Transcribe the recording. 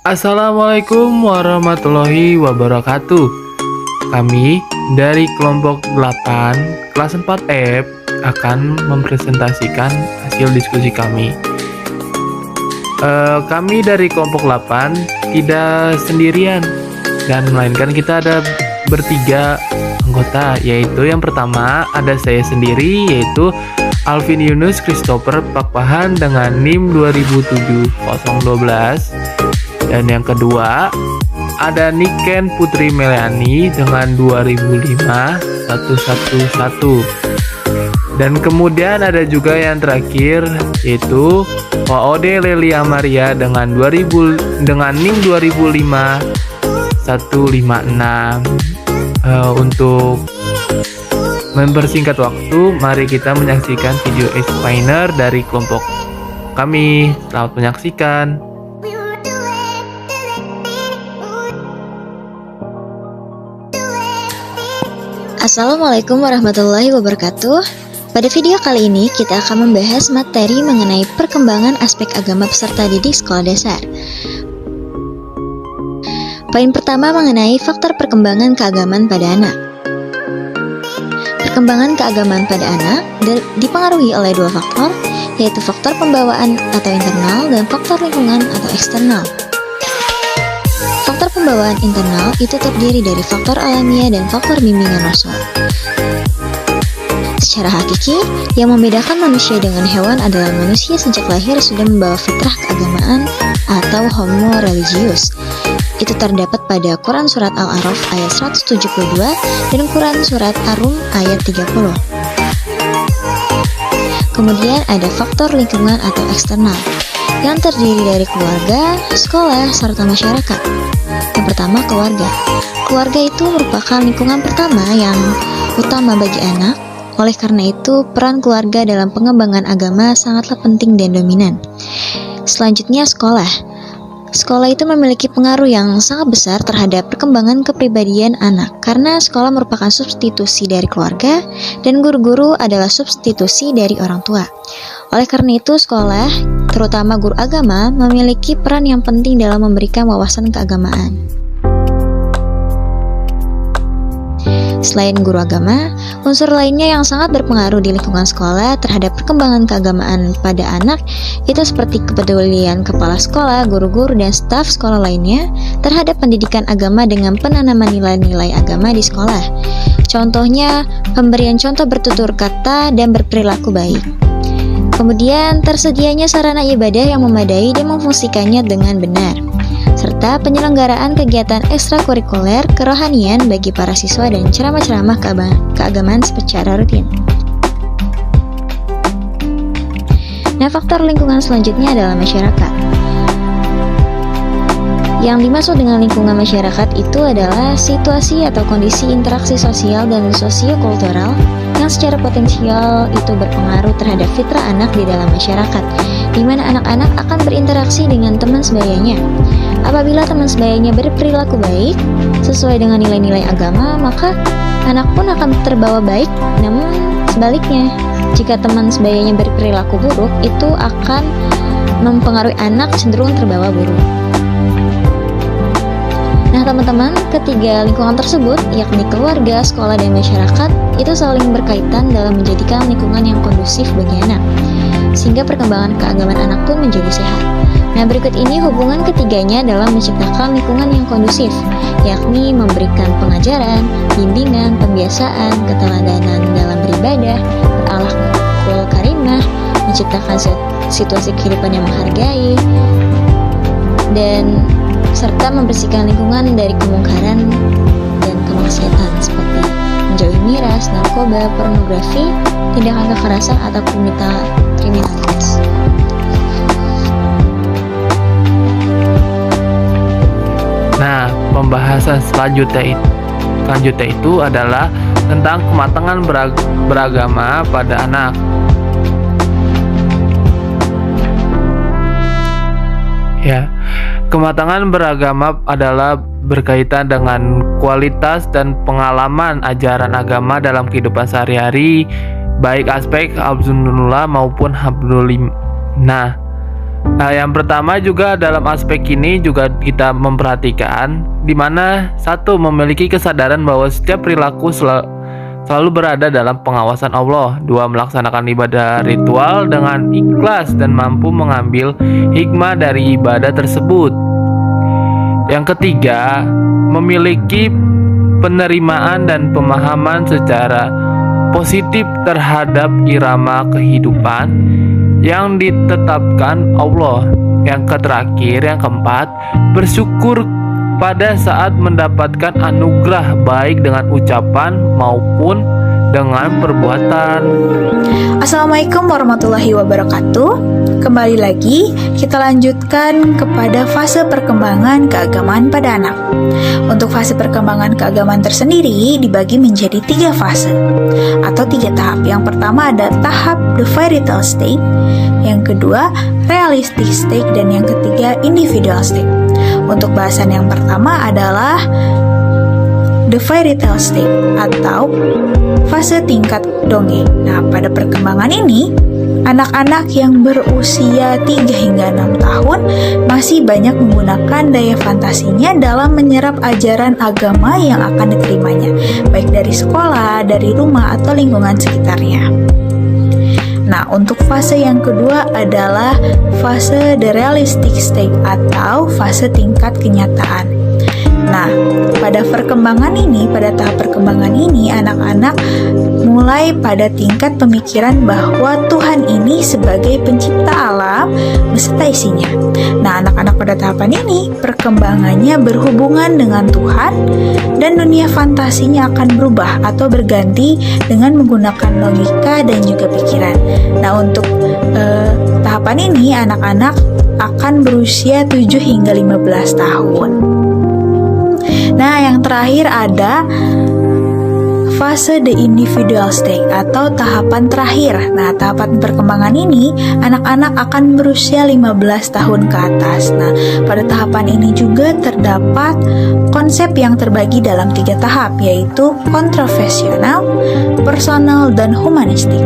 Assalamualaikum warahmatullahi wabarakatuh. Kami dari kelompok 8 kelas 4F akan mempresentasikan hasil diskusi kami. Kami dari kelompok 8 tidak sendirian, dan melainkan kita ada bertiga anggota, yaitu yang pertama ada saya sendiri, yaitu Alvin Yunus Christopher Pakpahan dengan NIM 2070012. Dan yang kedua ada Niken Putri Meliani dengan 2005-111. Dan kemudian ada juga yang terakhir, yaitu Waode Lelia Maria dengan NIM 2005-156. Untuk mempersingkat waktu, mari kita menyaksikan video explainer dari kelompok kami. Selamat menyaksikan. Assalamualaikum warahmatullahi wabarakatuh. Pada video kali ini kita akan membahas materi mengenai perkembangan aspek agama peserta didik sekolah dasar. Poin pertama mengenai faktor perkembangan keagamaan pada anak. Perkembangan keagamaan pada anak dipengaruhi oleh dua faktor, yaitu faktor pembawaan atau internal dan faktor lingkungan atau eksternal. Faktor pembawaan internal itu terdiri dari faktor alamiah dan faktor bimbingan rasul. Secara hakiki, yang membedakan manusia dengan hewan adalah manusia sejak lahir sudah membawa fitrah keagamaan atau homo religius. Itu terdapat pada Quran Surat Al-A'raf ayat 172 dan Quran Surat Ar-Rum ayat 30. Kemudian ada faktor lingkungan atau eksternal, yang terdiri dari keluarga, sekolah, serta masyarakat. Yang pertama, keluarga. Keluarga itu merupakan lingkungan pertama yang utama bagi anak. Oleh karena itu, peran keluarga dalam pengembangan agama sangatlah penting dan dominan. Selanjutnya, sekolah. Sekolah itu memiliki pengaruh yang sangat besar terhadap perkembangan kepribadian anak, karena sekolah merupakan substitusi dari keluarga dan guru-guru adalah substitusi dari orang tua. Oleh karena itu, sekolah, terutama guru agama, memiliki peran yang penting dalam memberikan wawasan keagamaan. Selain guru agama, unsur lainnya yang sangat berpengaruh di lingkungan sekolah terhadap perkembangan keagamaan pada anak itu seperti kepedulian kepala sekolah, guru-guru, dan staf sekolah lainnya terhadap pendidikan agama dengan penanaman nilai-nilai agama di sekolah. Contohnya, pemberian contoh bertutur kata dan berperilaku baik. Kemudian, tersedianya sarana ibadah yang memadai dan memfungsikannya dengan benar, serta penyelenggaraan kegiatan ekstrakurikuler kerohanian bagi para siswa dan ceramah-ceramah keagamaan secara rutin. Nah, faktor lingkungan selanjutnya adalah masyarakat. Yang dimaksud dengan lingkungan masyarakat itu adalah situasi atau kondisi interaksi sosial dan sosiokultural yang secara potensial itu berpengaruh terhadap fitrah anak di dalam masyarakat, di mana anak-anak akan berinteraksi dengan teman sebayanya. Apabila teman sebayanya berperilaku baik sesuai dengan nilai-nilai agama, maka anak pun akan terbawa baik. Namun sebaliknya, jika teman sebayanya berperilaku buruk, itu akan mempengaruhi anak cenderung terbawa buruk. Nah teman-teman, ketiga lingkungan tersebut, yakni keluarga, sekolah, dan masyarakat, itu saling berkaitan dalam menjadikan lingkungan yang kondusif bagi anak, sehingga perkembangan keagamaan anak pun menjadi sehat. Nah, berikut ini hubungan ketiganya dalam menciptakan lingkungan yang kondusif, yakni memberikan pengajaran, bimbingan, pembiasaan, keteladanan dalam beribadah, berakhlakul karimah, menciptakan situasi kehidupan yang menghargai, dan serta membersihkan lingkungan dari kemungkaran dan kemaksiatan seperti menjauhi miras, narkoba, pornografi, tindakan kekerasan, atau kriminalitas. Nah, pembahasan selanjutnya itu adalah tentang kematangan beragama pada anak. Ya, kematangan beragama adalah berkaitan dengan kualitas dan pengalaman ajaran agama dalam kehidupan sehari-hari, baik aspek hablunullah maupun hablulim. Nah, Nah, yang pertama juga dalam aspek ini juga kita memperhatikan di mana satu, memiliki kesadaran bahwa setiap perilaku selalu berada dalam pengawasan Allah. Dua, melaksanakan ibadah ritual dengan ikhlas dan mampu mengambil hikmah dari ibadah tersebut. Yang ketiga, memiliki penerimaan dan pemahaman secara positif terhadap irama kehidupan yang ditetapkan Allah. Yang terakhir, yang keempat, bersyukur pada saat mendapatkan anugerah baik dengan ucapan maupun dengan perbuatan. Assalamualaikum warahmatullahi wabarakatuh. Kembali lagi kita lanjutkan kepada fase perkembangan keagamaan pada anak. Untuk fase perkembangan keagamaan tersendiri dibagi menjadi 3 fase atau 3 tahap. Yang pertama ada tahap the fairy tale state, yang kedua realistic state, dan yang ketiga individual state. Untuk bahasan yang pertama adalah the fairy tale state atau fase tingkat dongeng. Nah, pada perkembangan ini, anak-anak yang berusia 3 hingga 6 tahun masih banyak menggunakan daya fantasinya dalam menyerap ajaran agama yang akan diterimanya, baik dari sekolah, dari rumah, atau lingkungan sekitarnya. Nah, untuk fase yang kedua adalah fase the realistic state atau fase tingkat kenyataan. Nah, pada tahap perkembangan ini, anak-anak mulai pada tingkat pemikiran bahwa Tuhan ini sebagai pencipta alam beserta isinya. Nah, anak-anak pada tahapan ini perkembangannya berhubungan dengan Tuhan dan dunia fantasinya akan berubah atau berganti dengan menggunakan logika dan juga pikiran. Nah, untuk tahapan ini anak-anak akan berusia 7 hingga 15 tahun. Nah, yang terakhir ada fase the individual state atau tahapan terakhir. Nah, tahapan perkembangan ini anak-anak akan berusia 15 tahun ke atas. Nah, pada tahapan ini juga terdapat konsep yang terbagi dalam 3 tahap, yaitu kontroversial, personal, dan humanistik.